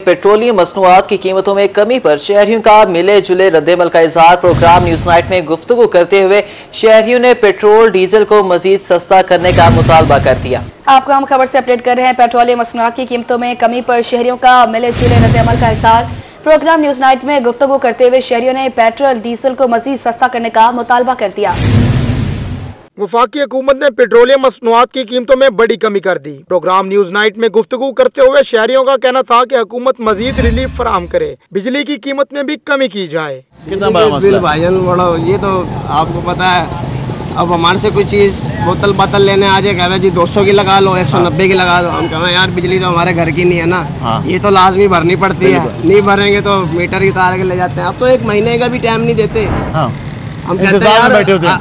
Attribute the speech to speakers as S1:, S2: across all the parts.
S1: Petroleum मसनूआत की कीमतों में कमी पर शहरियों का मिले जुले रद्देमल का इजहार। प्रोग्राम न्यूज नाइट में गुफ्तगू करते हुए शहरियों ने पेट्रोल डीजल को मजीद सस्ता करने का मुतालबा कर दिया।
S2: आपको हम खबर से अपडेट कर रहे हैं। पेट्रोलियम मसनूआत की कीमतों में कमी पर शहरियों का मिले जुले रद्देमल का इजहार। प्रोग्राम न्यूज नाइट में गुफ्तगू करते हुए शहरियों ने पेट्रोल डीजल को मजीद सस्ता करने का मुतालबा कर दिया।
S3: वफाकी हुकूमत ने पेट्रोलियम मसनूआत की कीमतों में बड़ी कमी कर दी। प्रोग्राम न्यूज नाइट में गुफ्तगू करते हुए शहरियों का कहना था कि हुकूमत मजीद रिलीफ फराहम करे, बिजली की कीमत में भी कमी की जाए।
S4: कितना बिल भाईजान बड़ा, ये तो आपको पता है। अब हमारे से कोई चीज बोतल लेने आ जाए, कहे जी 200 की लगा लो, 190 की लगा दो। हम कहें यार बिजली तो हमारे घर की नहीं है ना। हाँ। ये तो लाजमी भरनी पड़ती है, नहीं भरेंगे तो मीटर की तार के ले जाते हैं। अब तो 1 महीने का भी टाइम नहीं देते। हाँ। हम कहते हैं यार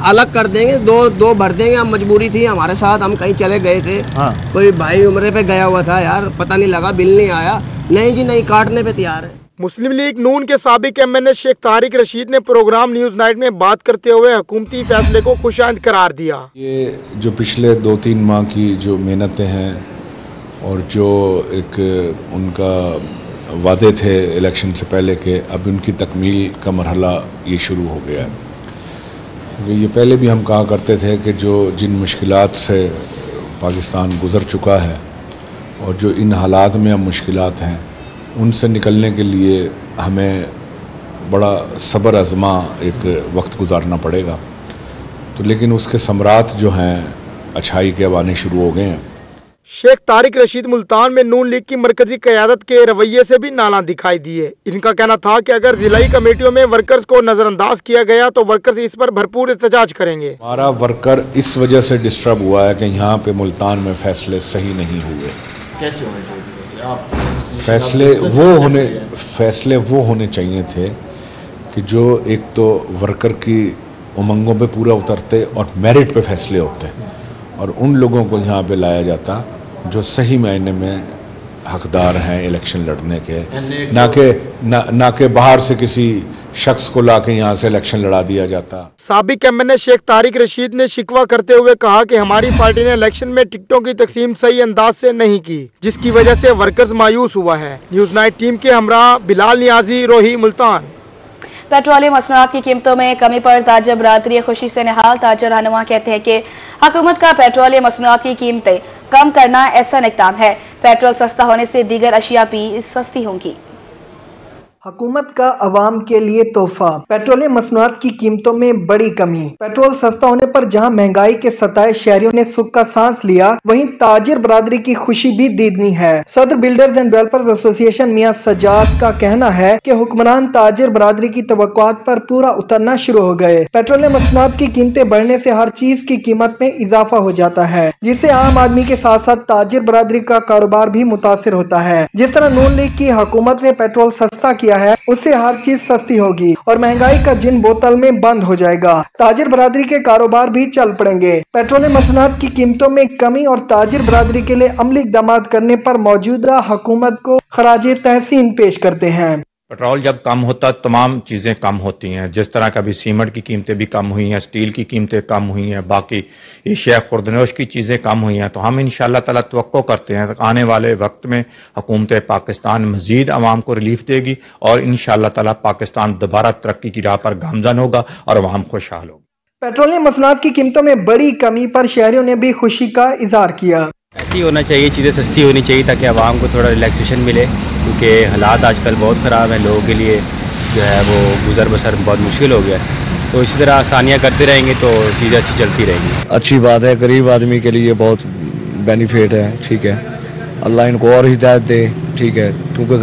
S4: अलग कर देंगे, दो भर देंगे। हम मजबूरी थी हमारे साथ, हम कहीं चले गए थे। हाँ। कोई भाई उम्रे पे गया हुआ था यार, पता नहीं लगा, बिल नहीं आया। नहीं जी नहीं, काटने पे तैयार है।
S3: मुस्लिम लीग नून के साबिक MNA शेख तारिक रशीद ने प्रोग्राम न्यूज नाइट में बात करते हुए हुकूमती फैसले को खुशाइंद करार दिया।
S5: ये जो पिछले 2-3 माह की जो मेहनतें हैं और जो एक उनका वादे थे इलेक्शन से पहले के, अब उनकी तकमील का मरहला ये शुरू हो गया है। क्योंकि ये पहले भी हम कहा करते थे कि जो जिन मुश्किलात से पाकिस्तान गुजर चुका है और जो इन हालात में अब मुश्किलात हैं, उनसे निकलने के लिए हमें बड़ा सब्र आज़मा एक वक्त गुजारना पड़ेगा। तो लेकिन उसके समरात जो हैं अच्छाई के अब आने शुरू हो गए हैं।
S3: शेख तारिक रशीद मुल्तान में नून लीग की मरकजी क़यादत के रवैये से भी नाला दिखाई दिए। इनका कहना था कि अगर जिलाई कमेटियों में वर्कर्स को नजरअंदाज किया गया तो वर्कर्स इस पर भरपूर एहतजाज करेंगे।
S5: हमारा वर्कर इस वजह से डिस्टर्ब हुआ है कि यहाँ पे मुल्तान में फैसले सही नहीं हुए।
S6: कैसे होने चाहिए?
S5: फैसले वो होने चाहिए थे कि जो एक तो वर्कर की उमंगों पे पूरा उतरते और मेरिट पे फैसले होते, और उन लोगों को यहाँ पे लाया जाता जो सही मायने में हकदार हैं इलेक्शन लड़ने के, ना कि बाहर से किसी शख्स को लाके यहाँ से इलेक्शन लड़ा दिया जाता।
S3: साबिक MNA शेख तारिक रशीद ने शिकवा करते हुए कहा कि हमारी पार्टी ने इलेक्शन में टिकटों की तकसीम सही अंदाज से नहीं की, जिसकी वजह से वर्कर्स मायूस हुआ है। न्यूज नाइट टीम के हमरा बिलाल नियाजी, रोही, मुल्तान।
S2: पेट्रोलियम मसनूआत की कीमतों में कमी पर ताजर बरादरी खुशी से निहाल। ताजर रहनुमा कहते हैं कि हुकूमत का पेट्रोलियम मसनूआत की कीमतें कम करना ऐसा इक़दाम है। पेट्रोल सस्ता होने से दीगर अशिया भी सस्ती होंगी।
S7: हुकूमत का अवाम के लिए तोहफा, पेट्रोलियम मसनूआत की कीमतों में बड़ी कमी। पेट्रोल सस्ता होने पर जहां महंगाई के सताए शहरियों ने सुख का सांस लिया, वहीं ताजिर बरादरी की खुशी भी दीदनी है। सदर बिल्डर्स एंड डेवलपर्स एसोसिएशन मियां सजाद का कहना है कि हुक्मरान ताजिर बरादरी की तवक्कुआत पर पूरा उतरना शुरू हो गए। पेट्रोलियम मसनूआत की कीमतें बढ़ने से हर चीज की कीमत में इजाफा हो जाता है, जिससे आम आदमी के साथ साथ ताजिर बरादरी का कारोबार भी मुतासिर होता है। जिस तरह नून लीग की हुकूमत ने पेट्रोल सस्ता किया है, उससे हर चीज सस्ती होगी और महंगाई का जिन बोतल में बंद हो जाएगा। ताजिर बरादरी के कारोबार भी चल पड़ेंगे। पेट्रोलियम मसनूआत की कीमतों में कमी और ताजिर बरादरी के लिए अमली इक़दामात करने पर मौजूदा हुकूमत को खराजे तहसीन पेश करते हैं।
S8: पेट्रोल जब कम होता तमाम चीज़ें कम होती हैं। जिस तरह का भी सीमेंट की कीमतें भी कम हुई हैं, स्टील की कीमतें कम हुई हैं, बाकी एशिया खुर्दनोश की चीज़ें कम हुई हैं। तो हम इंशाअल्लाह ताला तवक्को करते हैं आने वाले वक्त में हुकूमत पाकिस्तान मजीद अवाम को रिलीफ देगी और इंशाअल्लाह ताला पाकिस्तान दोबारा तरक्की की राह पर गामजन होगा और अवाम खुशहाल होगी।
S7: पेट्रोलियम मसनूआत की कीमतों में बड़ी कमी पर शहरियों ने भी खुशी का इजहार किया।
S9: ऐसी होना चाहिए, चीज़ें सस्ती होनी चाहिए ताकि आवाम को थोड़ा रिलैक्सेशन मिले, क्योंकि हालात आजकल बहुत ख़राब हैं। लोगों के लिए जो है वो गुजर बसर बहुत मुश्किल हो गया है। तो इसी तरह आसानियाँ करते रहेंगे तो चीज़ें अच्छी चलती रहेंगी।
S10: अच्छी बात है, गरीब आदमी के लिए बहुत बेनिफिट है। ठीक है, अल्लाह इनको और हिदायत दे। ठीक है, क्योंकि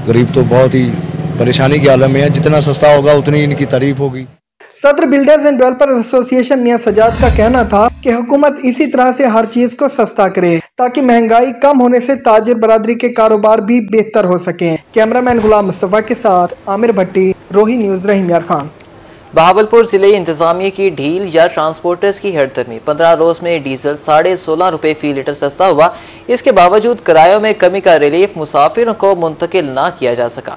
S10: गरीब तो बहुत ही परेशानी के आलम में है। जितना सस्ता होगा उतनी इनकी तारीफ होगी।
S7: सदर बिल्डर्स एंड डेवलपर्स एसोसिएशन मियां सजाद का कहना था कि हुकूमत इसी तरह से हर चीज को सस्ता करे ताकि महंगाई कम होने से ताजिर बरादरी के कारोबार भी बेहतर हो सके। कैमरामैन गुलाम मुस्तफा के साथ आमिर भट्टी, रोही न्यूज, रहीम यार खान।
S1: बहावलपुर जिले इंतजामिया की ढील या ट्रांसपोर्टर्स की हड़दर्मी। 15 रोज में डीजल 16.5 रुपए फी लीटर सस्ता हुआ। इसके बावजूद किरायों में कमी का रिलीफ मुसाफिरों को मुंतकिल न किया जा सका।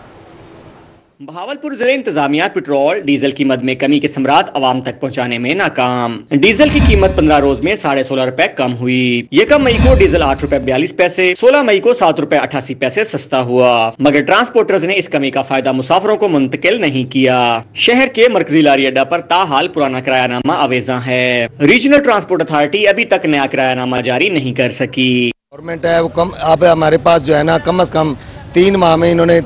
S6: बहावलपुर जिले इंतजामिया पेट्रोल डीजल कीमत में कमी के सम्राट आवाम तक पहुंचाने में नाकाम। डीजल की कीमत 15 रोज में 16.5 रुपए कम हुई। 1 मई को डीजल 8 रुपए 42 पैसे, 16 मई को 7 रुपए 88 पैसे सस्ता हुआ, मगर ट्रांसपोर्टर्स ने इस कमी का फायदा मुसाफिरों को मुंतकिल नहीं किया। शहर के मरकजी लारी अड्डा पर ताहाल पुराना किरायानामा आवेजा है। रीजनल ट्रांसपोर्ट अथॉरिटी अभी तक नया किरायानामा जारी नहीं कर सकी।
S11: गवर्नमेंट है वो कम, अब हमारे पास जो है ना कम से कम 3 माह में इन्होंने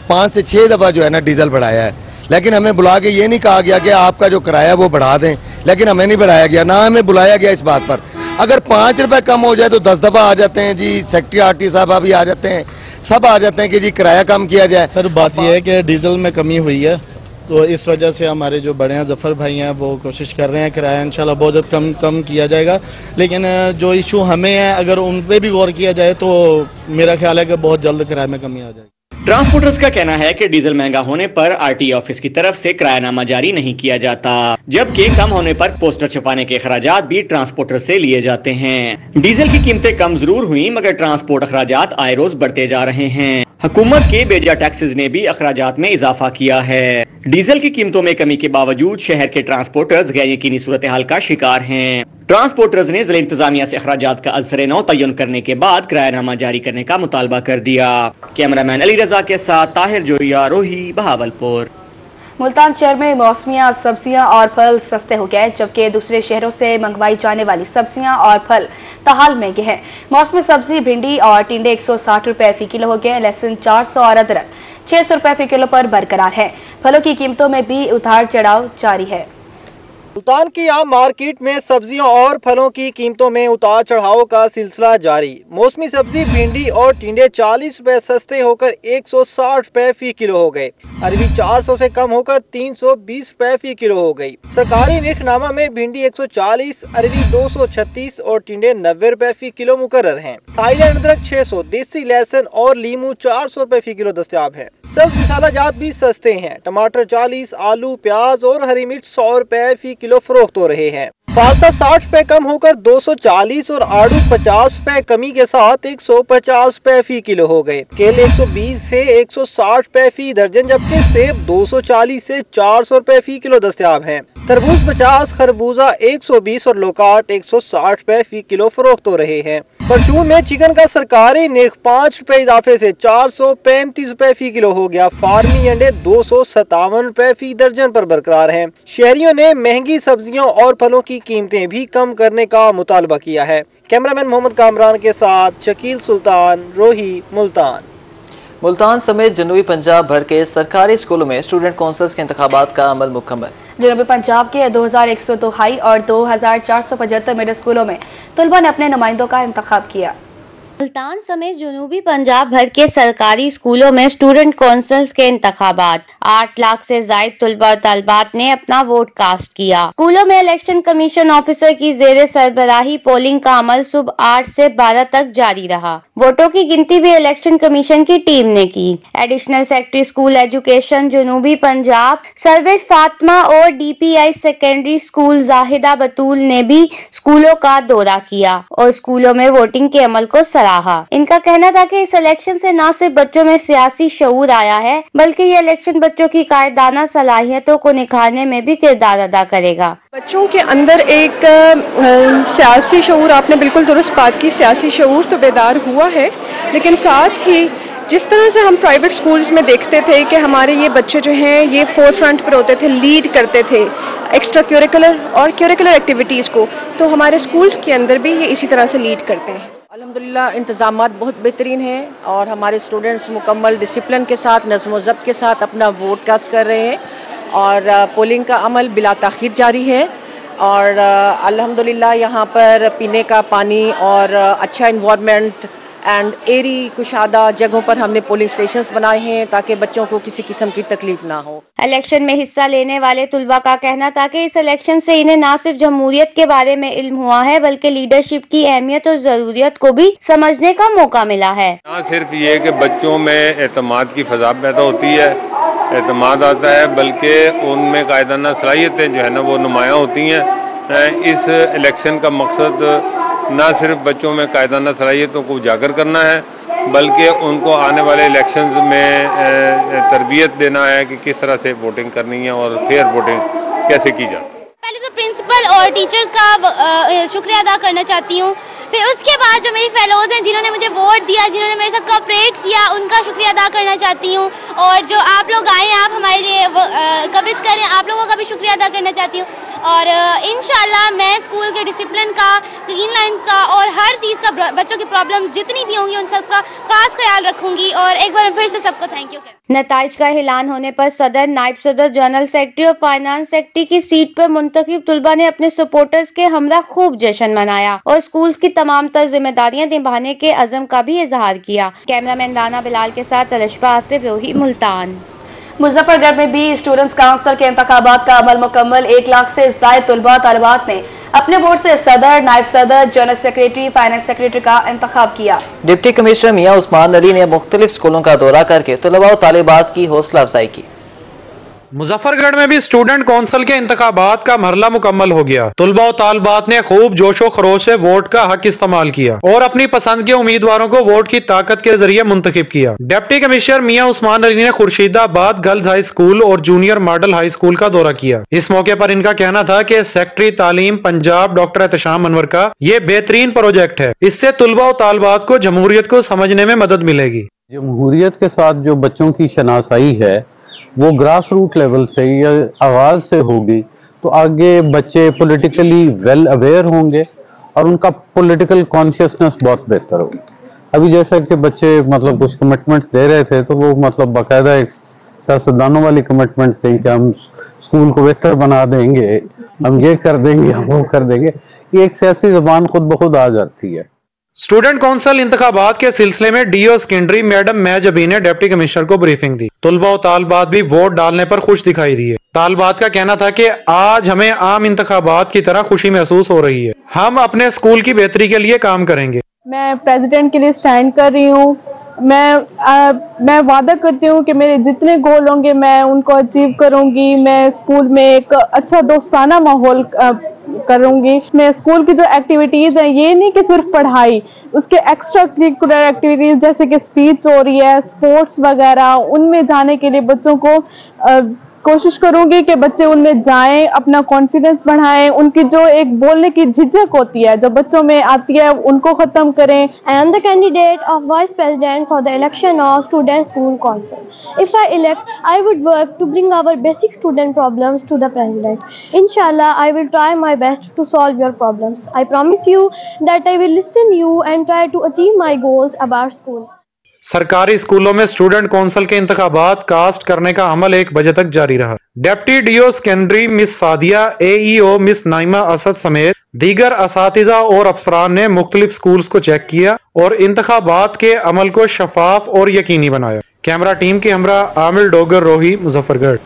S11: 5 से 6 दफा जो है ना डीजल बढ़ाया है, लेकिन हमें बुला के ये नहीं कहा गया कि आपका जो किराया वो बढ़ा दें, लेकिन हमें नहीं बढ़ाया गया, ना हमें बुलाया गया इस बात पर। अगर 5 रुपए कम हो जाए तो 10 दफा आ जाते हैं जी, सेक्रेटरी आरटी साहब अभी आ जाते हैं, सब आ जाते हैं कि जी किराया कम किया जाए।
S12: सर बात यह है कि डीजल में कमी हुई है, तो इस वजह से हमारे जो बड़े हैं जफर भाई हैं वो कोशिश कर रहे हैं किराया इंशाल्लाह बहुत जल्द कम किया जाएगा, लेकिन जो इशू हमें है अगर उन पे भी गौर किया जाए तो मेरा ख्याल है कि बहुत जल्द किराए में कमी आ जाएगी।
S6: ट्रांसपोर्टर्स का कहना है कि डीजल महंगा होने पर आरटीए ऑफिस की तरफ से किरायानामा जारी नहीं किया जाता, जबकि कम होने पर पोस्टर छपाने के अखराजात भी ट्रांसपोर्टर से लिए जाते हैं। डीजल की कीमतें कम जरूर हुई, मगर ट्रांसपोर्ट अखराजात आए रोज बढ़ते जा रहे हैं। हुकूमत के बेजा टैक्सेस ने भी अखराजात में इजाफा किया है। डीजल की कीमतों में कमी के बावजूद शहर के ट्रांसपोर्टर्स गैर यकीनी सूरत हाल का शिकार हैं। ट्रांसपोर्टर्स ने जिला इंतजामिया से अखराजात का अज़्र-ए-नौ तयन करने के बाद किरायानामा जारी करने का मुतालबा कर दिया। कैमरामैन अली रजा के साथ ताहिर जोया, रोही, बहावलपुर।
S2: मुल्तान शहर में मौसमिया सब्जियां और फल सस्ते हो गए, जबकि दूसरे शहरों से मंगवाई जाने वाली सब्जियां और फल ताहाल महंगे हैं। मौसमी सब्जी भिंडी और टिंडे 160 रुपए फी किलो हो गए, लहसुन 400 और अदरक 600 रुपए फी किलो पर बरकरार है। फलों की कीमतों में भी उतार चढ़ाव जारी है।
S7: सुल्तान की आम मार्केट में सब्जियों और फलों की कीमतों में उतार चढ़ाव का सिलसिला जारी। मौसमी सब्जी भिंडी और टिंडे 40 रुपए सस्ते होकर 160 रुपए फी किलो हो गए। अरबी 400 से कम होकर 320 रुपए फी किलो हो गई। सरकारी निर्खनामा में भिंडी 140, अरबी 236 और टिंडे 90 रुपए फी किलो मुकर्रर हैं। थाईलैंड अदरक 600, देसी लहसुन और लीमू 400 रुपए फी किलो दस्तयाब है। सब मसाला जात भी सस्ते हैं। टमाटर 40, आलू, प्याज और हरी मिर्च 100 रुपए फी किलो फरोख्त हो रहे हैं। फालसा 60 रुपए कम होकर 240 और आड़ू 50 रुपए कमी के साथ 150 रुपए फी किलो हो गए। केले 120 से 160 रुपए फी दर्जन, जबकि सेब 240 से 400 रुपए फी किलो दस्तयाब हैं। तरबूज 50, खरबूजा 120 और लोकाट 160 रुपए फी किलो फरोख्त हो रहे हैं। परचून में चिकन का सरकारी निर्ख 5 रुपए इजाफे से 435 रुपए फी किलो हो गया। फार्मी अंडे 257 रुपए फी दर्जन पर बरकरार हैं। शहरियों ने महंगी सब्जियों और फलों की कीमतें भी कम करने का मुतालबा किया है। कैमरामैन मोहम्मद कामरान के साथ शकील सुल्तान, रोही, मुल्तान।
S1: मुल्तान समेत जनूबी पंजाब भर के सरकारी स्कूलों में स्टूडेंट कौंसल्स के इंतखाबात का अमल मुकम्मल।
S2: जनूबी पंजाब के 2102 हाई और 2475 मिडिल स्कूलों में तलबा ने अपने नुमाइंदों का इंतखाब किया।
S13: मुल्तान समेत जनूबी पंजाब भर के सरकारी स्कूलों में स्टूडेंट कौंसल्स के इंतखाबात। 8 लाख से जायद तलबा और तालबात ने अपना वोट कास्ट किया। स्कूलों में इलेक्शन कमीशन ऑफिसर की जेर सरबराही पोलिंग का अमल सुबह 8 से 12 तक जारी रहा। वोटों की गिनती भी इलेक्शन कमीशन की टीम ने की। एडिशनल सेक्रेटरी स्कूल एजुकेशन जनूबी पंजाब सरवेश फातिमा और DPI सेकेंडरी स्कूल जाहिदा बतूल ने भी स्कूलों का दौरा किया और स्कूलों में वोटिंग के अमल को सराहा। इनका कहना था कि इस इलेक्शन से न सिर्फ बच्चों में सियासी शऊर आया है, बल्कि ये इलेक्शन बच्चों की कायदाना सलाहियतों को निखारने में भी किरदार अदा करेगा।
S14: बच्चों के अंदर एक सियासी शऊर, आपने बिल्कुल दुरुस्त बात की, सियासी शऊर तो बेदार हुआ है, लेकिन साथ ही जिस तरह से हम प्राइवेट स्कूल्स में देखते थे कि हमारे ये बच्चे जो हैं ये फोर फ्रंट पर होते थे, लीड करते थे एक्स्ट्रा करिकुलर और करिकुलर एक्टिविटीज़ को, तो हमारे स्कूल्स के अंदर भी ये इसी तरह से लीड करते हैं।
S15: अल्हम्दुलिल्लाह इंतज़ामात बहुत बेहतरीन हैं और हमारे स्टूडेंट्स मुकम्मल डिसिप्लिन के साथ, नज़्म ज़ब्त के साथ अपना वोट कास्ट कर रहे हैं और पोलिंग का अमल बिला ताख़ीर जारी है। और अल्हम्दुलिल्लाह यहाँ पर पीने का पानी और अच्छा इन्वायरमेंट एंड एरी कुशादा जगहों पर हमने पोलिंग स्टेशंस बनाए हैं ताकि बच्चों को किसी किस्म की तकलीफ ना हो।
S13: इलेक्शन में हिस्सा लेने वाले तुलबा का कहना था कि इस इलेक्शन से इन्हें न सिर्फ जमहूरियत के बारे में इल्म हुआ है, बल्कि लीडरशिप की अहमियत और जरूरियत को भी समझने का मौका मिला है।
S16: न सिर्फ ये कि बच्चों में एतमाद की फजा पैदा होती है, एतमाद आता है, बल्कि उनमें कायदाना सलाहियतें जो है ना वो नुमायाँ होती हैं। इस इलेक्शन का मकसद न सिर्फ बच्चों में कायदाना सलाहियतों को उजागर करना है, बल्कि उनको आने वाले इलेक्शंस में तरबियत देना है कि किस तरह से वोटिंग करनी है और फेयर वोटिंग कैसे की जाए।
S17: पहले तो प्रिंसिपल और टीचर्स का शुक्रिया अदा करना चाहती हूँ, फिर उसके बाद जो मेरी फेलोज हैं जिन्होंने मुझे वोट दिया, जिन्होंने मेरे साथ कोऑपरेट किया, उनका शुक्रिया अदा करना चाहती हूँ। और जो आप लोग आए हैं, आप हमारे लिए कवरेज करें, आप लोगों का भी शुक्रिया अदा करना चाहती हूँ। और इंशाल्लाह मैं स्कूल के डिसिप्लिन का, क्लीन लाइन्स का और हर चीज़ का, बच्चों की प्रॉब्लम्स जितनी भी होंगी उन सबका खास ख्याल रखूंगी। और एक बार फिर से सबको थैंक यू।
S13: नताइज का ऐलान होने पर सदर, नायब सदर, जनरल सेक्रेटरी और फाइनेंस सेक्रेटरी की सीट पर मुंतखब तलबा ने अपने सपोर्टर्स के हमरा खूब जश्न मनाया और स्कूल की तमाम तर जिम्मेदारियां निभाने के अज़म का भी इजहार किया। कैमरामैन राना बिलाल के साथ अलिशबा आसिफ, रोही, मुल्तान।
S2: मुजफ्फरगढ़ में भी स्टूडेंट्स काउंसिल के इंतखाबात का अमल मुकम्मल। 1 लाख से ज़ायद तलबा तालिबात ने अपने वोट से सदर, नायब सदर, जनरल सेक्रेटरी, फाइनेंस सेक्रेटरी का इंतखाब किया।
S1: डिप्टी कमिश्नर मियां उस्मान अली ने मुख्तलिफ स्कूलों का दौरा करके तलबा और तालिबात की हौसला अफजाई की।
S18: मुजफ्फरगढ़ में भी स्टूडेंट कौंसिल के इंतखाबात का मरहला मुकम्मल हो गया। तलबा और तालिबात ने खूब जोशो खरोश से वोट का हक इस्तेमाल किया और अपनी पसंद के उम्मीदवारों को वोट की ताकत के जरिए मुंतखब किया। डिप्टी कमिश्नर मियां उस्मान अली ने खुर्शीदाबाद गर्ल्स हाई स्कूल और जूनियर मॉडल हाई स्कूल का दौरा किया। इस मौके पर इनका कहना था कि सेक्रेटरी तालीम पंजाब डॉक्टर एहतशाम अनवर का ये बेहतरीन प्रोजेक्ट है, इससे तलबा और तालिबात को जमहूरियत को समझने में मदद मिलेगी।
S19: जमहूरियत के साथ जो बच्चों की शनासाई है वो ग्रास रूट लेवल से या आवाज से होगी तो आगे बच्चे पॉलिटिकली वेल अवेयर होंगे और उनका पॉलिटिकल कॉन्शियसनेस बहुत बेहतर होगी। अभी जैसा कि बच्चे मतलब कुछ कमिटमेंट्स दे रहे थे तो वो मतलब बाकायदा एक सियासतदानों वाली कमिटमेंट्स थी कि हम स्कूल को बेहतर बना देंगे, हम ये कर देंगे, हम वो कर देंगे। ये एक सियासी जबान खुद ब खुद आ जाती है।
S18: स्टूडेंट काउंसिल इंतखाबात के सिलसिले में डीओ सेकेंडरी मैडम मैजबी ने डिप्टी कमिश्नर को ब्रीफिंग दी। तलबा और तालिबात भी वोट डालने पर खुश दिखाई दिए। तालिबात का कहना था कि आज हमें आम इंतखाबात की तरह खुशी महसूस हो रही है, हम अपने स्कूल की बेहतरी के लिए काम करेंगे।
S20: मैं प्रेसिडेंट के लिए स्टैंड कर रही हूँ। मैं वादा करती हूँ कि मेरे जितने गोल होंगे मैं उनको अचीव करूँगी। मैं स्कूल में एक अच्छा दोस्ताना माहौल करूँगी। मैं स्कूल की जो एक्टिविटीज़ हैं, ये नहीं कि सिर्फ पढ़ाई, उसके एक्स्ट्रा करिकुलर एक्टिविटीज़ जैसे कि स्पीच हो रही है, स्पोर्ट्स वगैरह, उनमें जाने के लिए बच्चों को कोशिश करूंगी कि बच्चे उनमें जाएं, अपना कॉन्फिडेंस बढ़ाएं, उनकी जो एक बोलने की झिझक होती है जो बच्चों में आती है उनको खत्म करें।
S17: I am the candidate of Vice President for the election of Student School Council. If I elect, I would work to bring our basic student problems to the President. Inshallah, I will try my best to solve your problems. I promise you that I will listen you and try to achieve my goals about school.
S18: सरकारी स्कूलों में student council के इंतखाबात cast करने का अमल 1 बजे तक जारी रहा। Deputy DO secondary miss Sadia, AEO miss Naima Asad समेत दीगर असातिज़ा और अफसरान ने मुख्तलिफ स्कूल्स को चेक किया और इंतखाबात के अमल को शफाफ और यकीनी बनाया। कैमरा टीम के हमरा आमिर डोगर, रोही, मुजफ्फरगढ़।